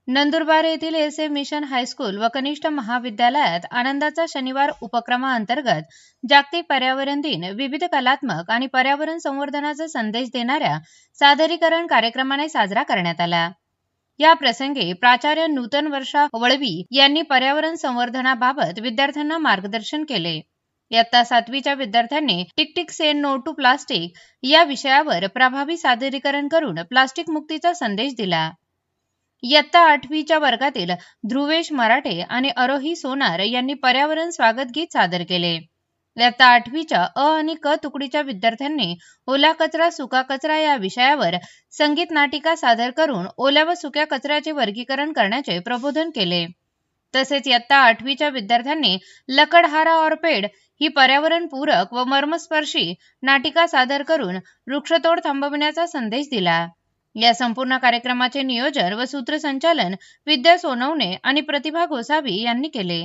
नंदुरबार येथील एस.ए. Mission high school व कनिष्ठ महाविद्यालयात आनंदाचा शनिवार उपक्रमाअंतर्गत जागतिक पर्यावरण दिन विविध कलात्मक आणि पर्यावरण संवर्धनाचा संदेश देणाऱ्या सादरीकरण कार्यक्रमाने साजरा करण्यात आला। या प्रसंगी प्राचार्य नूतन वर्षा वळवी यांनी पर्यावरण संवर्धनाबाबत विद्यार्थ्यांना मार्गदर्शन केले। इयत्ता 7वीच्या विद्यार्थ्यांनी tick tick say no to plastic या विषयावर प्रभावी सादरीकरण करून प्लास्टिक मुक्तीचा संदेश दिला। इयत्ता 8वीच्या वर्गातील ध्रुवेश मराठे आणि आरोही सोनार यांनी पर्यावरण स्वागत गीत सादर केले। इयत्ता 8वीच्या अ आणि क तुकडीच्या विद्यार्थ्यांनी ओला कचरा सुका कचरा या विषयावर संगीत नाटिका सादर करून ओल्या व सुक्या कचऱ्याचे वर्गीकरण करण्याचे प्रबोधन केले। तसेच इयत्ता 8वीच्या विद्यार्थ्यांनी लकडहारा और पेड़ ही पर्यावरणपूरक व मर्मस्पर्शी नाटिका सादर करून वृक्षतोड थांबविण्याचा संदेश दिला। या संपूर्ण कार्यक्रमाचे नियोजन व सूत्रसंचालन विद्या सोनवणे आणि प्रतिभा गोसावी यांनी केले।